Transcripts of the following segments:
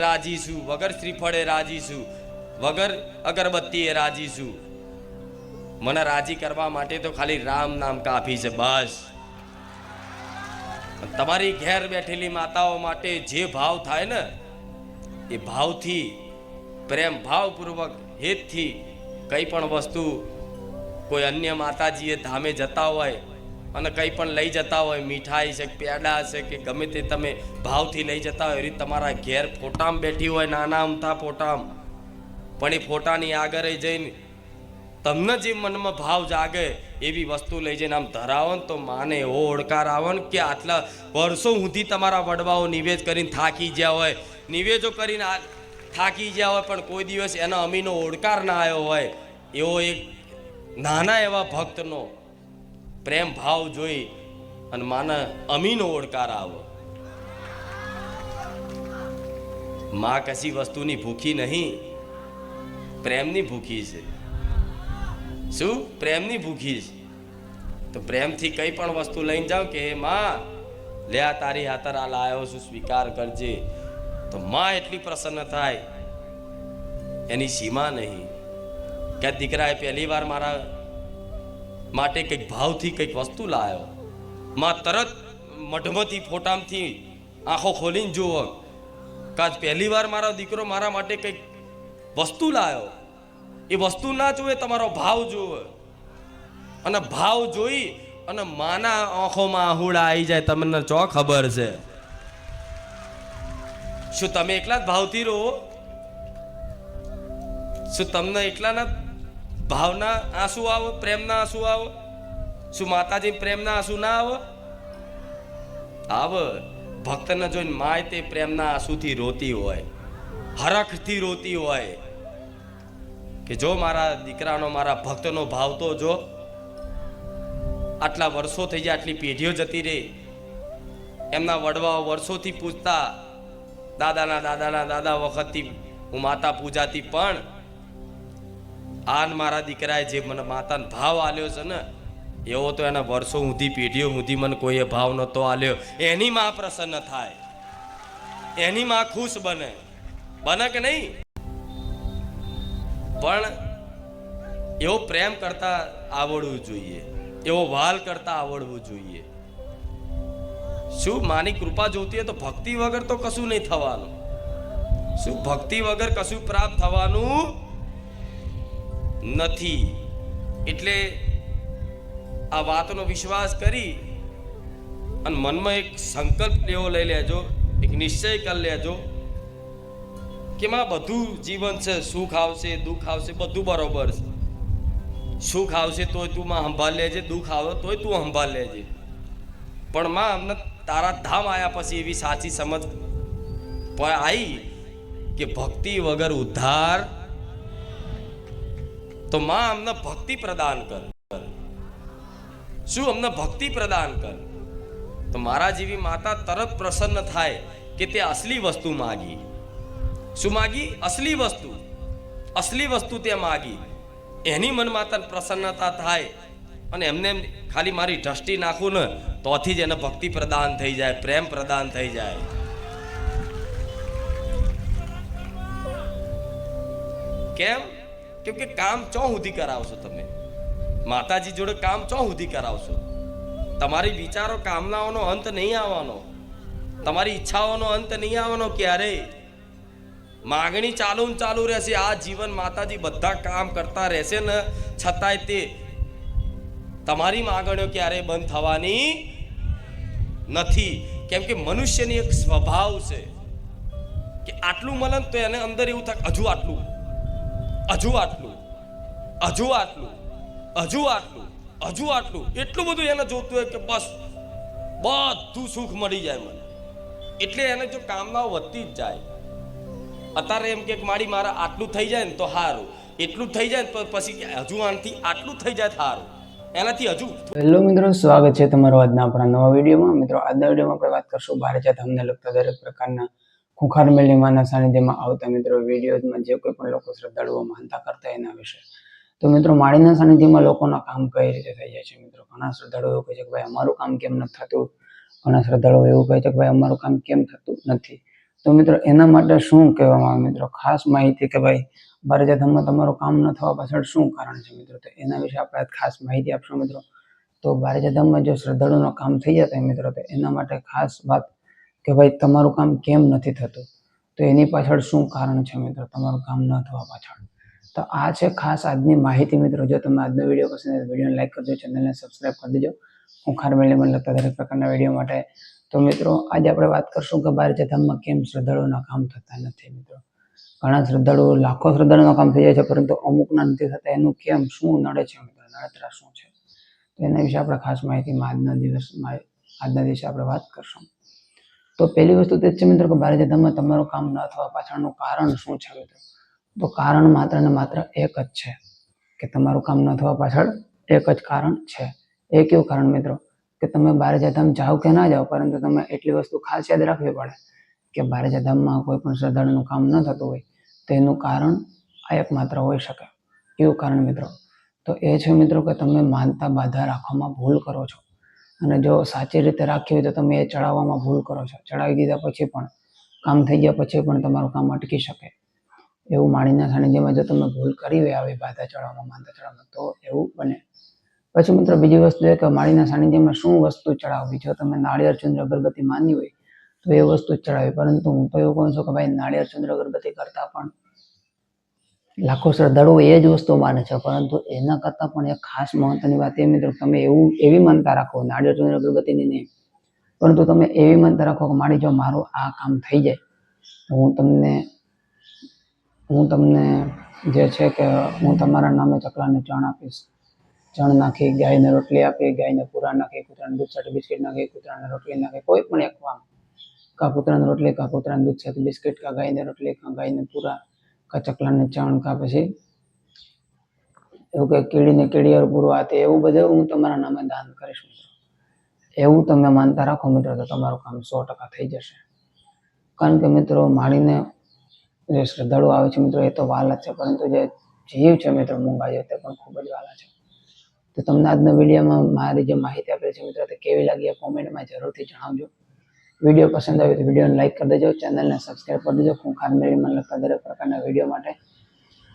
રાજી છું, વગર શ્રીફળે રાજી છું, વગર અગરબત્તીએ રાજી છું. મને રાજી કરવા માટે તો ખાલી રામ નામ કાફી છે બસ. તમારી ઘેર બેઠેલી માતાઓ માટે જે ભાવ થાય ને એ ભાવથી, પ્રેમ ભાવપૂર્વક હેતથી કંઈ પણ વસ્તુ કોઈ અન્ય માતાજીએ ધામે જતા હોય અને કંઈ પણ લઈ જતા હોય, મીઠાઈ છે, પેડા છે કે ગમે તે તમે ભાવથી લઈ જતા હોય, એ રીતે તમારા ઘેર ફોટામાં બેઠી હોય, નાના અમથા ફોટામાં, પણ એ ફોટાની આગળ જઈને તમને જે મનમાં ભાવ જાગે એવી વસ્તુ લઈ જઈને આમ ધરાવો ને તો માને એવો ઓળકાર આવે ને કે આટલા વર્ષો સુધી તમારા વડવાઓ નિવેદ કરીને થાકી ગયા હોય, નિવેદો કરીને થાકી ગયા હોય, પણ કોઈ દિવસ એનો અમીનો ઓળકાર ના આવ્યો હોય, એવો એક નાના એવા ભક્તનો પ્રેમ ભાવ જોઈ અને માને અમીનો ઓળકાર આવો. માં કશી વસ્તુની ભૂખી નહીં, પ્રેમની ભૂખી છે. શું? પ્રેમની ભૂખી છે. તો પ્રેમથી કઈ પણ વસ્તુ લઈને જાઓ કે માં લે આ તારી હાથર આ લાયો છું, સ્વીકાર કરજે, તો માં એટલી પ્રસન્ન થાય એની સીમા નહીં. કે દીકરાએ પહેલી વાર મારા માટે કંઈક ભાવથી કંઈક વસ્તુ લાવ્યો, માં તરત મઢમથી ફોટામથી આંખો ખોલીને જુઓ કે આજ પહેલી વાર મારો દીકરો મારા માટે કંઈક વસ્તુ લાવ્યો. એ વસ્તુ ના જોવે, તમારો ભાવ જોવે, અને ભાવ જોઈ અને માના આંખોમાં આહુડા આવી જાય. તમને ચો ખબર છે? શું તમે એકલા જ ભાવથી રહો? શું તમને એકલાના ભાવના આંસુ આવો, પ્રેમના આંસુ આવો? શું માતાજી પ્રેમના આંસુ ના આવો? આવે. ભક્તને જોઈને માય તે પ્રેમના આંસુથી રોતી હોય, હરખથી રોતી હોય કે જો મારા દીકરાનો, મારા ભક્તનો ભાવ તો જો. આટલા વર્ષો થઈ જાય, આટલી પેઢીઓ જતી રહી, એમના વડવાઓ વર્ષોથી પૂજતા, દાદાના દાદા વખતથી હું માતા પૂજાતી, પણ આન મારા દીકરાએ જે મને માતાનો ભાવ આલ્યો છે ને, એવો તો એના વર્ષો સુધી, પેઢીઓ સુધી મને કોઈએ ભાવ નહોતો આલ્યો. એની માં પ્રસન્ન થાય, એની માં ખુશ બને. બને કે નહીં? પણ એવો પ્રેમ કરતા આવડવું જોઈએ, એવો વાલ કરતા આવડવું જોઈએ. શું માની કૃપા જોતી હોય તો ભક્તિ વગર તો કશું નહીં થવાનું. શું ભક્તિ વગર કશું પ્રાપ્ત થવાનું નથી? એટલે આ વાતનો વિશ્વાસ કરી અને મનમાં એક સંકલ્પ એવો લઈ લેજો, એક નિશ્ચય કરી લેજો કે માં બધું જીવન છે, સુખ આવશે, દુઃખ આવશે, બધું બરોબર છે. સુખ આવશે તોય તું માં સંભાળ લેજે, દુઃખ આવે તોય તું સંભાળ લેજે, પણ માં અમને તારા ધામ આવ્યા પછી એવી સાચી સમજ આવી કે ભક્તિ વગર ઉદ્ધાર. તો માં અમને ભક્તિ પ્રદાન કર. શું? અમને ભક્તિ પ્રદાન કર. તો મારા જેવી માતા તરત પ્રસન્ન થાય કે તે અસલી વસ્તુ માગી. શું માગી? અસલી વસ્તુ. અસલી વસ્તુ તે માગી. એની મન માતા પ્રસન્નતા થાય અને એમને ખાલી મારી દ્રષ્ટિ નાખું ને તોથી જ એને ભક્તિ પ્રદાન થઈ જાય, પ્રેમ પ્રદાન થઈ જાય. કેમ? કેમ કે કામ ચો સુધી કરાવશો તમે માતાજી જોડે? કામ ચો સુધી કરાવશો? તમારી વિચારો, કામનાઓનો અંત નહીં આવવાનો, તમારી ઈચ્છાઓનો અંત નહીં આવવાનો ક્યારેય. માગણી ચાલુ રહેશે આ જીવન. માતાજી બધા કામ કરતા રહેશે ને છતાંય તે તમારી માગણીઓ ક્યારેય બંધ થવાની નથી. કેમ કે મનુષ્યની એક સ્વભાવ છે કે આટલું મળે તો એને અંદર એવું થાય હજુ આટલું, હજુ આટલું, હજુ આટલું, હજુ આટલું, હજુ આટલું. એટલું બધું એને જોતું હોય કે બસ બધું સુખ મળી જાય મને. એટલે એને જો કામનાઓ વધતી જ જાય. અત્યારે એમ કે મારી મારા આટલું થઈ જાય ને તો સારું, એટલું થઈ જાય તો પછી હજુ આનાથી આટલું થઈ જાય સારું, એનાથી હજુ. હેલો મિત્રો, સ્વાગત છે તમારું આજના આપણા નવા વિડીયોમાં. મિત્રો આજના વિડીયોમાં આપણે વાત કરશું બારેજા ધામને લગતા દરેક પ્રકારના ખુંખાર મેલી માના સાનિધ્યમાં આવતા મિત્રો વિડીયોમાં જે કોઈ પણ લોકો શ્રદ્ધાળુઓ માનતા કરતા એના વિશે. તો મિત્રો માળીના સાનિધ્યમાં લોકોના કામ કઈ રીતે થઈ જાય છે? મિત્રો ઘણા શ્રદ્ધાળુઓ એવું કહે છે કે ભાઈ અમારું કામ કેમ નથી થતું, ઘણા શ્રદ્ધાળુઓ એવું કહે છે કે ભાઈ અમારું કામ કેમ થતું નથી. તો તો મિત્રો એના માટે શું કહેવામાં આવે મિત્રો ખાસ માહિતી કે ભાઈ બારેજા ધામમાં તમારું કામ ન થવા પાછળ શું કારણ છે મિત્રો, તો એના વિશે આપણે ખાસ માહિતી આપશું મિત્રો. તો બારેજા ધામમાં જો શ્રદ્ધાળુનું કામ થઈ જતા મિત્રો, તો એના માટે ખાસ વાત કે ભાઈ તમારું કામ કેમ નથી થતું, તો એની પાછળ શું કારણ છે મિત્રો તમારું કામ ન થવા પાછળ. તો આ છે ખાસ આજની માહિતી મિત્રો. જો તમને આજનો વિડીયો પસંદ આવે તો વિડીયોને લાઈક કરજો, ચેનલને સબસ્ક્રાઈબ કરી દેજો ખૂંખાર મેળવીમાં લગતા દરેક પ્રકારના વિડીયો માટે. તો મિત્રો આજે આપણે વાત કરશું કે બારેજા ધામમાં કેમ શ્રદ્ધાળુઓના કામ થતા નથી મિત્રો. ઘણા શ્રદ્ધાળુઓ લાખો શ્રદ્ધાળુઓના કામ થઈ જાય છે, પરંતુ અમુકના નથી થતા. એનું કેમ, શું નડે છે મિત્રો, નડતરા શું છે, તો એના વિશે આપણે ખાસ માહિતીમાં આજના દિવસે આપણે વાત કરશું. તો પહેલી વસ્તુ તે જ છે મિત્રો કે બારેજા ધામમાં તમારું કામ ન થવા પાછળનું કારણ શું છે મિત્રો. તો કારણ માત્ર ને માત્ર એક જ છે કે તમારું કામ ન થવા પાછળ એક જ કારણ છે. એ કેવું કારણ મિત્રો કે તમે બારેજા ધામ જાઓ કે ના જાઓ, પરંતુ તમે એટલી વસ્તુ ખાસ યાદ રાખવી પડે કે બારેજા ધામમાં કોઈ પણ શ્રદ્ધાળુનું કામ ન થતું હોય તો એનું કારણ આ એક માત્ર હોઈ શકે. એવું કારણ મિત્રો તો એ છે મિત્રો કે તમે માનતા બાધા રાખવામાં ભૂલ કરો છો, અને જો સાચી રીતે રાખી હોય તો તમે એ ચડાવવામાં ભૂલ કરો છો. ચડાવી દીધા પછી પણ કામ થઈ ગયા પછી પણ તમારું કામ અટકી શકે એવું માળીના સાનિધ્યમાં જો તમે ભૂલ કરી હોય આવી બાધા ચડાવવામાં, માનતા ચડાવવામાં, તો એવું બને. પછી મિત્રો બીજી વસ્તુ એ કે માળીના સાનિધ્યમાં શું વસ્તુ ચડાવવી. જો તમે નાળિયેર ચંદ્ર અગરબત્તી માની હોય તો એ વસ્તુ જ ચડાવી, પરંતુ હું તો એવું કહું છું કે ભાઈ નાળિયેર ચંદ્ર અગરબત્તી કરતા પણ લાખો શ્રદ્ધાળુઓ એ જ વસ્તુ માને છે, પરંતુ એના કરતાં પણ એક ખાસ મહત્વની વાત એ મિત્રો તમે એવી માનતા રાખો, નાળિયેર ચંદ્ર અગરબત્તીની નહીં, પરંતુ તમે એવી માનતા રાખો કે મારી જો મારું આ કામ થઈ જાય તો હું તમને જે છે કે હું તમારા નામે ચકલાને ચણ આપીશ. ચણ નાખી, ગાયને રોટલી આપી, ગાયને પૂરા નાખી, કૂતરાને દૂધ સાથે બિસ્કિટ નાખી, કૂતરાને રોટલી નાખી, કોઈ પણ એક કામ, કા કૂતરાને રોટલી, કા કૂતરાને દૂધ સાથે બિસ્કિટ, કા ગાયને રોટલી, કા ગાયને પૂરા, કા ચકલાને ચણ, કા પછી એવું કે કીડીને કીડીયાર પૂરું, આ તે એવું બધું હું તમારા નામે દાન કરીશ મિત્રો. એવું તમે માનતા રાખો મિત્રો તો તમારું કામ 100% થઈ જશે. કારણ કે મિત્રો માળીને જે શ્રદ્ધાળુ આવે છે મિત્રો એ તો વાલા છે, પરંતુ જે જીવ છે મિત્રો મૂંગા જેવ તે પણ ખૂબ જ વાલા છે. તો તમને આજના વિડીયોમાં મારી જે માહિતી આપેલી છે મિત્રો તે કેવી લાગી એ કોમેન્ટમાં જરૂરથી જણાવજો. વિડીયો પસંદ આવ્યો તો વિડીયોને લાઈક કરી દેજો, ચેનલને સબસ્ક્રાઈબ કરી દેજો ખૂંખાર મેળવીમાં લગતા દરેક પ્રકારના વિડીયો માટે.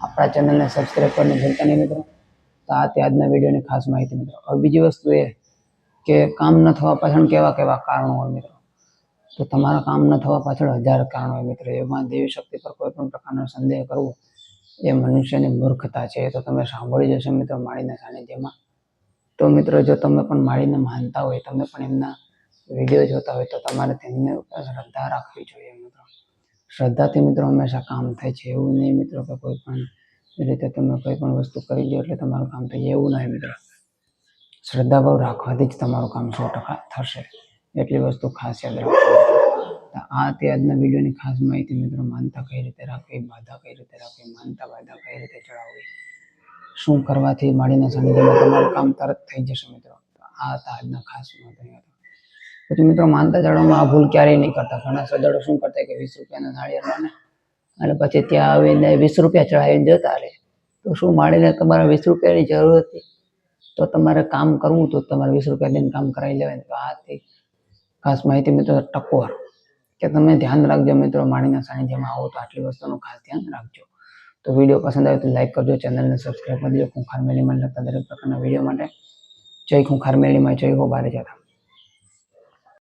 આપણા ચેનલને સબસ્ક્રાઈબ કરીને ભૂલતા નહીં મિત્રો. તો આ તે આજના વિડીયોની ખાસ માહિતી મિત્રો. હવે બીજી વસ્તુ એ કે કામ ન થવા પાછળ કેવા કેવા કારણો હોય મિત્રો. તો તમારા કામ ન થવા પાછળ 1000 કારણો હોય મિત્રો. એમાં દેવી શક્તિ પર કોઈ પણ પ્રકારનો સંદેહ કરવો એ મનુષ્યની મૂર્ખતા છે. તો તમે સાંભળી જશો મિત્રો માળીના સાનિધ્યમાં. તો મિત્રો જો તમે પણ માળીને માનતા હોય, તમે પણ એમના વિડીયો જોતા હોય તો તમારે તેમને ઉપર શ્રદ્ધા રાખવી જોઈએ મિત્રો. શ્રદ્ધાથી મિત્રો હંમેશા કામ થાય છે. એવું નહીં મિત્રો કે કોઈ પણ રીતે તમે કોઈ પણ વસ્તુ કરી દો એટલે તમારું કામ થઈ જાય, એવું નહીં મિત્રો. શ્રદ્ધાભાવ રાખવાથી જ તમારું કામ 100% થશે. એટલી વસ્તુ ખાસ યાદ રાખો. આ તે આજના વિડીયોની ખાસ માહિતી મિત્રો. માનતા કઈ રીતે રાખવી, બાધા કઈ રીતે રાખવી, માનતા બાધા કઈ રીતે ચડાવવી, શું કરવાથી માળીના સાનિધ્યમાં તમારું કામ તરત થઈ જશે મિત્રો. આ હતા આજના ખાસ મહત્વની વાત. પછી મિત્રો માનતા ચડાવવામાં આ ભૂલ ક્યારેય નહીં કરતા. ઘણા શ્રદ્ધાળુ શું કરતા કે 20 રૂપિયાના નાળિયેર માને અને પછી ત્યાં આવીને 20 રૂપિયા ચડાવીને જતા રહે. તો શું માળીને તમારે 20 રૂપિયાની જરૂર હતી? તો તમારે કામ કરવું તો તમારે 20 રૂપિયા દઈને કામ કરાવી લેવાય. તો આ ખાસ માહિતી મિત્રો ટકોર કે તમે ધ્યાન રાખજો મિત્રો. માળીના સાનિધ્યમાં આવો તો આટલી વસ્તુનું ખાસ ધ્યાન રાખજો. તો વિડીયો પસંદ આવે તો લાઈક કરજો, ચેનલને સબસ્ક્રાઈબ કરી દેજો ખૂંખાર મેળવીમાં લગતા દરેક પ્રકારના વિડીયો માટે. જય ખૂંખાર મેળવીમાં, જય હો બારેજા ધામ.